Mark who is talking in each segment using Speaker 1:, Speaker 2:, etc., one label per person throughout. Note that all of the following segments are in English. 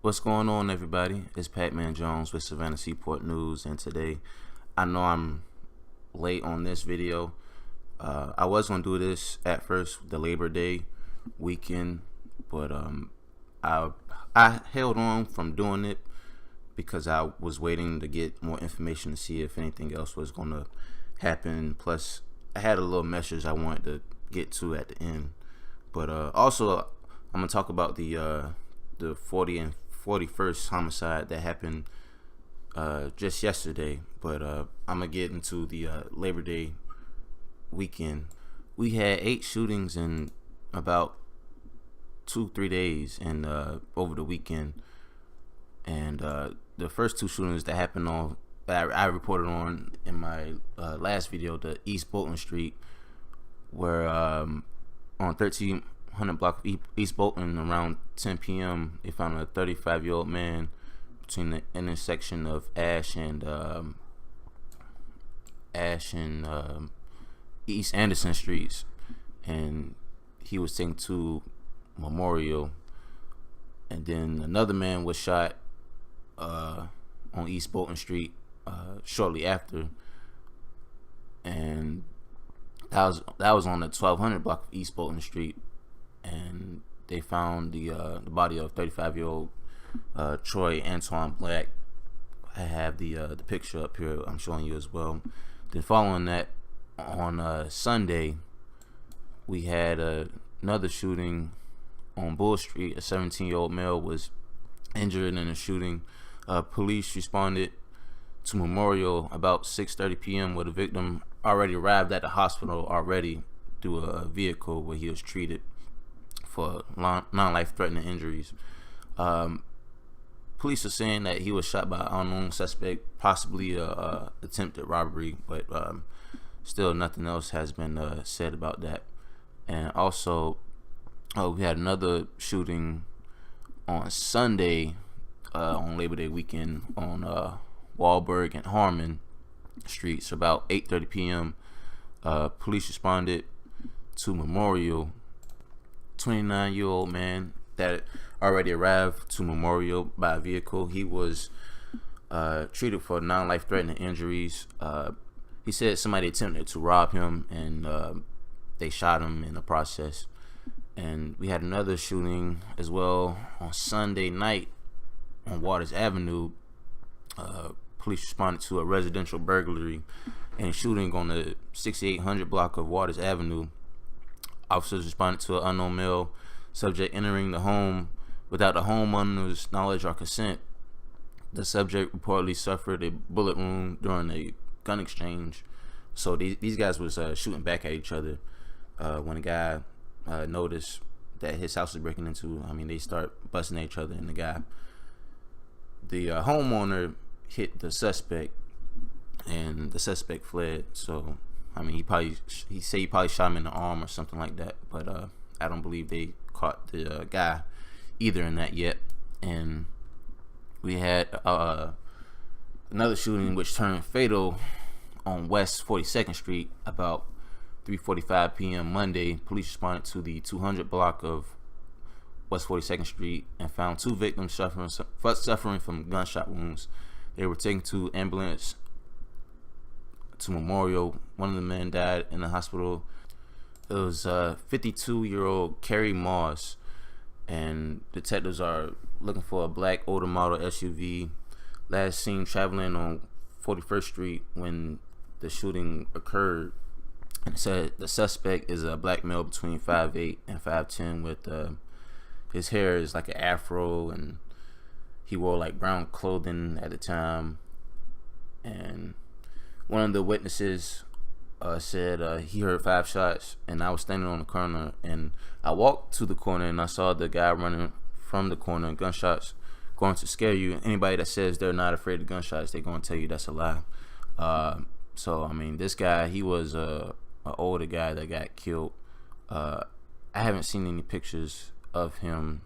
Speaker 1: What's going on, everybody? It's Pac-Man Jones with Savannah Seaport News, and today I know I'm late on this video. I was gonna do this at first, the Labor Day weekend, but I held on from doing it because I was waiting to get more information to see if anything else was gonna happen. Plus, I had a little message I wanted to get to at the end, but also I'm gonna talk about the 40 and 41st homicide that happened just yesterday. But I'm gonna get into the Labor Day weekend. We had 8 shootings in about 2-3 days, and over the weekend. And the first 2 shootings that happened on that I reported on in my last video, the East Bolton Street, where on 1300 block of East Bolton around 10 p.m. they found a 35-year-old man between the intersection of Ash and East Anderson Streets, and he was taken to Memorial. And then another man was shot on East Bolton Street shortly after, and that was on the 1200 block of East Bolton Street, and they found the body of 35-year-old Troy Antoine Black. I have the picture up here I'm showing you as well. Then following that, on Sunday, we had another shooting on Bull Street. A 17-year-old male was injured in a shooting. Police responded to Memorial about 6:30 p.m. where the victim already arrived at the hospital already through a vehicle where he was treated for non-life-threatening injuries. Police are saying that he was shot by an unknown suspect, possibly a attempted robbery, but still nothing else has been said about that. And also, we had another shooting on Sunday on Labor Day weekend on Wahlberg and Harmon Streets about 8:30 p.m. Police responded to Memorial. 29-year-old man that already arrived to Memorial by vehicle. He was treated for non-life-threatening injuries. He said somebody attempted to rob him, and they shot him in the process. And we had another shooting as well on Sunday night on Waters Avenue. Police responded to a residential burglary and a shooting on the 6800 block of Waters Avenue. Officers responded to an unknown male subject entering the home without the homeowner's knowledge or consent. The subject reportedly suffered a bullet wound during a gun exchange. So these guys was shooting back at each other. When a guy noticed that his house was breaking into, they start busting at each other, and the homeowner hit the suspect, and the suspect fled. So he said he probably shot him in the arm or something like that, but I don't believe they caught the guy either in that yet. And we had another shooting which turned fatal on West 42nd Street about 3:45 p.m. Monday. Police responded to the 200 block of West 42nd Street and found 2 victims suffering from gunshot wounds. They were taken to ambulance to Memorial. One of the men died in the hospital. It was 52-year-old Kerry Moss, and detectives are looking for a black older model SUV last seen traveling on 41st Street when the shooting occurred. And it said the suspect is a black male between 5'8" and 5'10" with his hair is like an afro, and he wore like brown clothing at the time. And one of the witnesses said he heard 5 shots, and I was standing on the corner, and I walked to the corner and I saw the guy running from the corner. Gunshots going to scare you. Anybody that says they're not afraid of gunshots, they're going to tell you that's a lie. So this guy, he was an older guy that got killed. I haven't seen any pictures of him,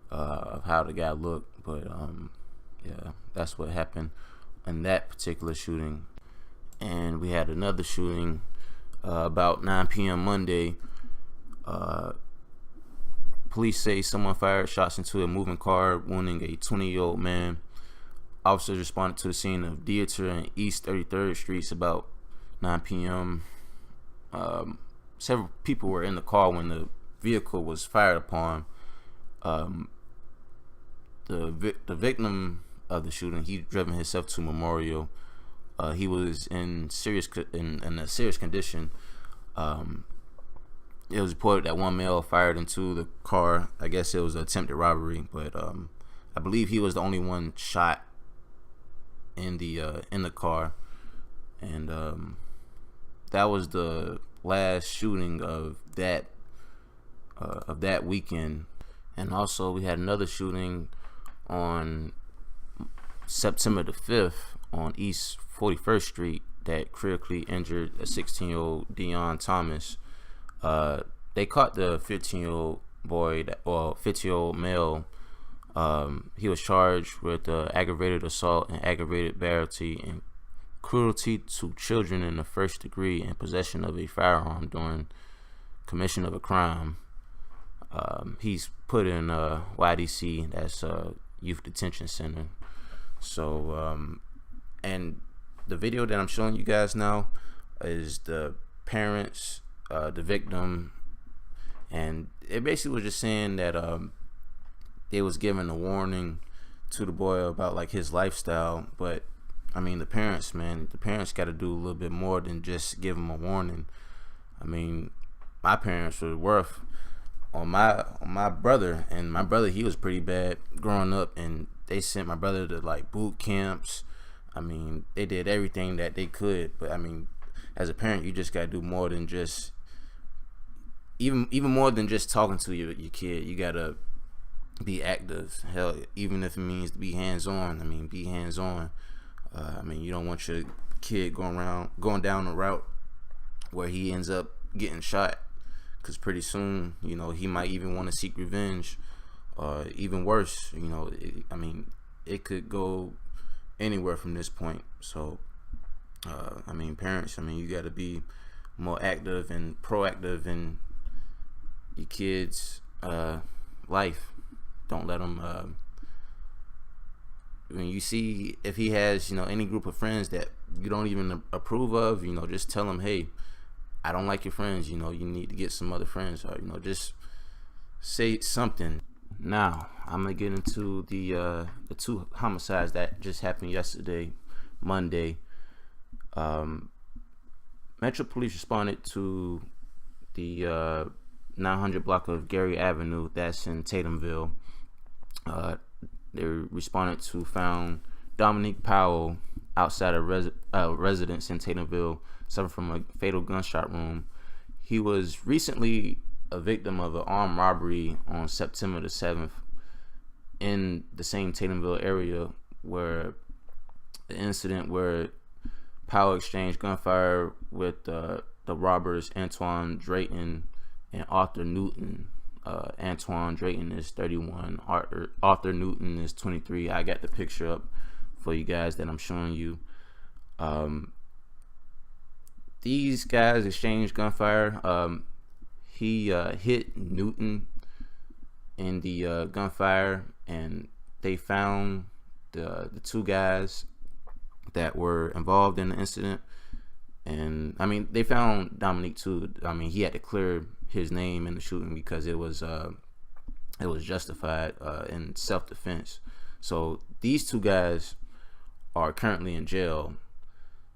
Speaker 1: of how the guy looked, but yeah, that's what happened in that particular shooting. And we had another shooting about 9 p.m. Monday Police say someone fired shots into a moving car, wounding a 20-year-old man. Officers responded to the scene of Dieter and East 33rd Streets about 9 p.m. Several people were in the car when the vehicle was fired upon. The victim of the shooting, he driven himself to Memorial. He was in a serious condition. It was reported that one male fired into the car. I guess it was an attempted robbery, but I believe he was the only one shot in the car, and that was the last shooting of that weekend. And also we had another shooting on September the 5th on East 41st Street that critically injured a 16-year-old Dion Thomas. They caught the 15-year-old boy, or 15-year-old male. He was charged with aggravated assault and aggravated battery and cruelty to children in the first degree and possession of a firearm during commission of a crime. He's put in YDC, that's Youth Detention Center. So, and the video that I'm showing you guys now is the parents, the victim, and it basically was just saying that they was giving a warning to the boy about like his lifestyle. But I mean, the parents got to do a little bit more than just give him a warning. I mean, my parents were worth on my brother, and my brother, he was pretty bad growing up, and they sent my brother to like boot camps. I mean, they did everything that they could, but I mean, as a parent, you just got to do more than just even more than just talking to your kid. You got to be active. Hell, even if it means to be hands-on. I mean, be hands-on. I mean, you don't want your kid going down a route where he ends up getting shot, because pretty soon, you know, he might even want to seek revenge, or even worse. You know, I mean, it could go anywhere from this point. So, I mean, parents, I mean, you got to be more active and proactive in your kids' life. Don't let them. When you see if he has, you know, any group of friends that you don't even approve of, you know, just tell him, hey, I don't like your friends. You know, you need to get some other friends, or, you know, just say something. Now I'm gonna get into the two homicides that just happened yesterday, Monday. Metro Police responded to the 900 block of Gary Avenue, that's in Tatemville. They responded to found Dominique Powell outside a residence in Tatemville, suffering from a fatal gunshot wound. He was recently a victim of an armed robbery on September the 7th in the same Tatemville area, where the incident where Powell exchanged gunfire with the robbers Antoine Drayton and Arthur Newton. Antoine Drayton is 31. Arthur Newton is 23. I got the picture up for you guys that I'm showing you. These guys exchanged gunfire. He hit Newton in the gunfire, and they found the two guys that were involved in the incident. And I mean, they found Dominique too. I mean, he had to clear his name in the shooting because it was justified in self-defense. So these two guys are currently in jail.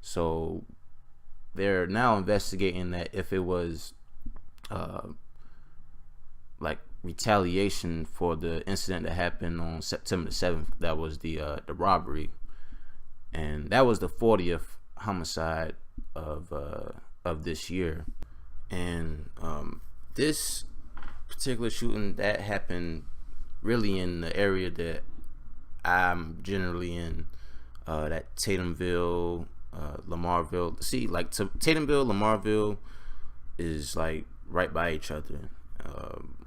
Speaker 1: So they're now investigating that if it was like retaliation for the incident that happened on September the 7th. That was the robbery, and that was the 40th homicide of this year. And this particular shooting that happened really in the area that I'm generally in, that Tatemville, Lamarville. See, like Tatemville, Lamarville is like right by each other.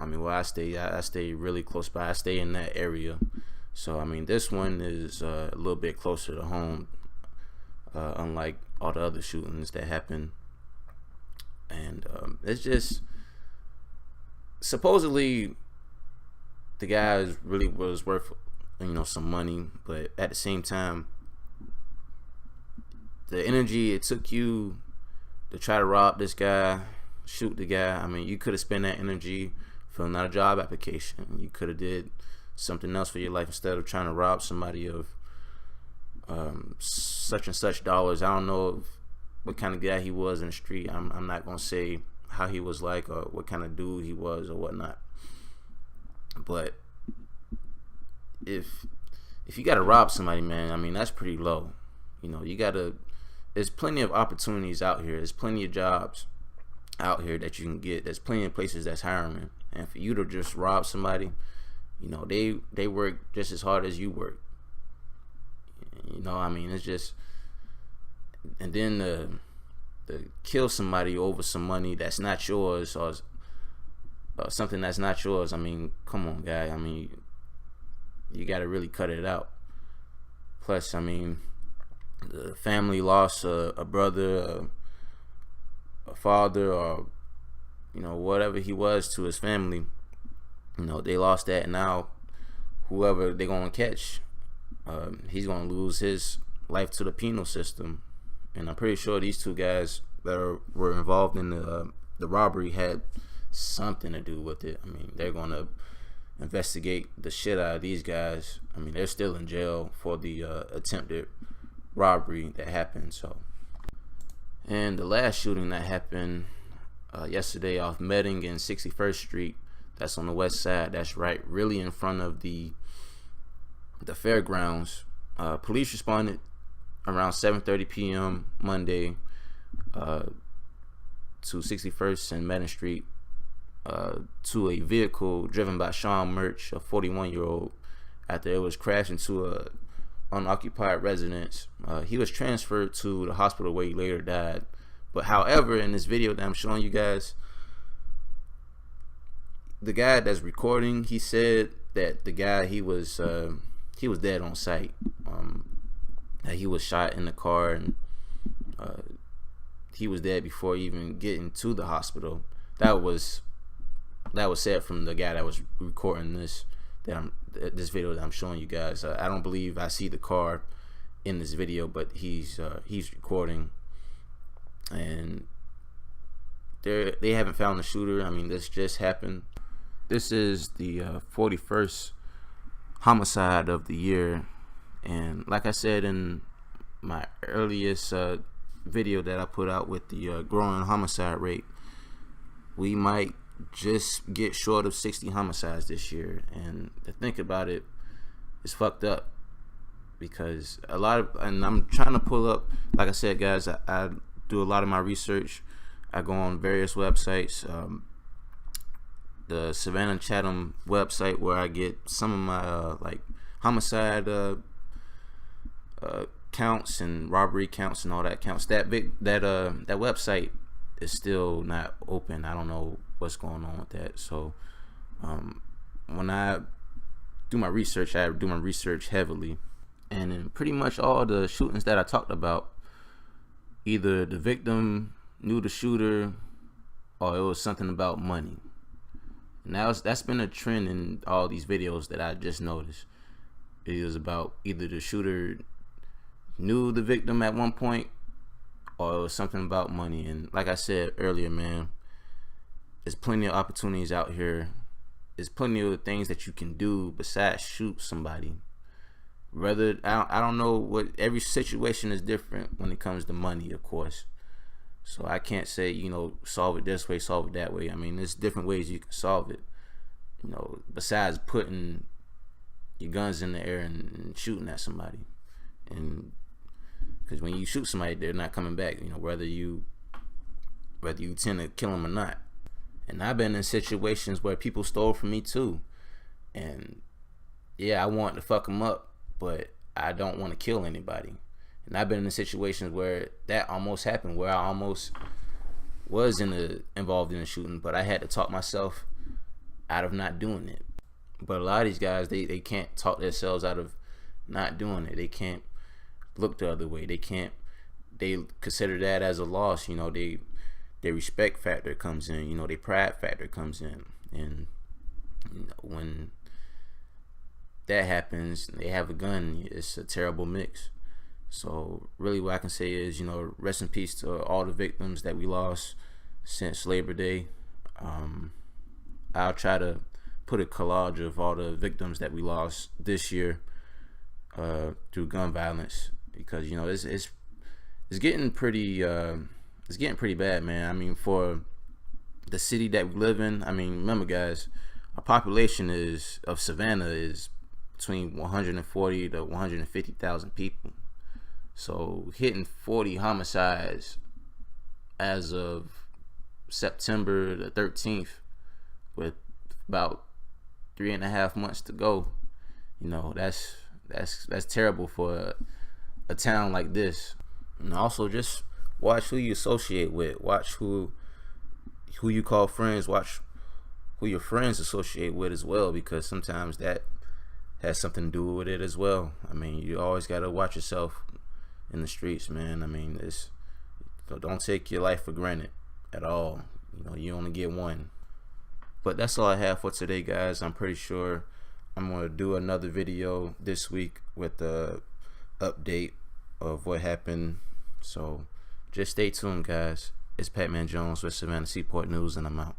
Speaker 1: I mean, where I stay really close by. I stay in that area. So I mean, this one is a little bit closer to home, unlike all the other shootings that happened. And it's just supposedly the guy really was worth, some money, but at the same time, the energy it took you to try to rob this guy, shoot the guy. I mean, you could have spent that energy filling out a job application. You could have did something else for your life instead of trying to rob somebody of such and such dollars. I don't know what kind of guy he was in the street. I'm not gonna say how he was like or what kind of dude he was or whatnot. But if you gotta rob somebody, man, I mean, that's pretty low. There's plenty of opportunities out here. There's plenty of jobs out here that you can get. There's plenty of places that's hiring. And for you to just rob somebody, they work just as hard as you work. I mean, it's just, and then to kill somebody over some money that's not yours or something that's not yours. I mean, come on, guy. I mean, you got to really cut it out. Plus, I mean, the family lost a brother, a father, or whatever he was to his family. They lost that, and now whoever they're gonna catch, he's gonna lose his life to the penal system. And I'm pretty sure these two guys that were involved in the robbery had something to do with it. I mean, they're gonna investigate the shit out of these guys. I mean, they're still in jail for the attempted robbery that happened. So, and the last shooting that happened yesterday off Medding and 61st Street, that's on the west side. That's right, really in front of the fairgrounds. Police responded around 7:30 p.m. Monday to 61st and Medding Street to a vehicle driven by Sean Murch, a 41-year-old, after it was crashed into a unoccupied residence. He was transferred to the hospital where he later died. But however, in this video that I'm showing you guys, the guy that's recording, he said that the guy, he was dead on sight. That he was shot in the car, and he was dead before even getting to the hospital. That was said from the guy that was recording this video that I'm showing you guys. I don't believe I see the car in this video, but he's recording, and they haven't found the shooter. I mean, this just happened. This is the 41st homicide of the year, and like I said in my earliest video that I put out with the growing homicide rate, we might just get short of 60 homicides this year. And to think about it, it's fucked up, because and I'm trying to pull up, like I said, guys, I do a lot of my research. I go on various websites, the Savannah Chatham website, where I get some of my like homicide counts and robbery counts and all that counts. That website is still not open. I don't know what's going on with that. So when I do my research, I do my research heavily, and in pretty much all the shootings that I talked about, either the victim knew the shooter or it was something about money. Now that's been a trend in all these videos that I just noticed. It was about either the shooter knew the victim at one point or it was something about money. And like I said earlier, man, there's plenty of opportunities out here. There's plenty of things that you can do besides shoot somebody. I don't know what, every situation is different when it comes to money, of course. So I can't say, solve it this way, solve it that way. I mean, there's different ways you can solve it, besides putting your guns in the air and shooting at somebody. And because when you shoot somebody, they're not coming back, whether you tend to kill them or not. And I've been in situations where people stole from me too. And yeah, I want to fuck them up, but I don't want to kill anybody. And I've been in situations where that almost happened, where I almost was involved in a shooting, but I had to talk myself out of not doing it. But a lot of these guys, they can't talk themselves out of not doing it. They can't look the other way. They consider that as a loss. Their respect factor comes in. Their pride factor comes in. And when that happens, they have a gun. It's a terrible mix. So really, what I can say is, rest in peace to all the victims that we lost since Labor Day. I'll try to put a collage of all the victims that we lost this year through gun violence, because it's getting pretty bad, man. I mean, for the city that we live in, I mean, remember, guys, our population of Savannah is between 140 to 150,000 people. So hitting 40 homicides as of September the 13th, with about 3.5 months to go, that's terrible for a town like this. And also, just watch who you associate with. Watch who you call friends. Watch who your friends associate with as well, because sometimes that has something to do with it as well. I mean, you always gotta watch yourself in the streets, man. I mean, don't take your life for granted at all. You only get one. But that's all I have for today, guys. I'm pretty sure I'm gonna do another video this week with the update of what happened. So just stay tuned, guys. It's Patman Jones with Savannah Seaport News, and I'm out.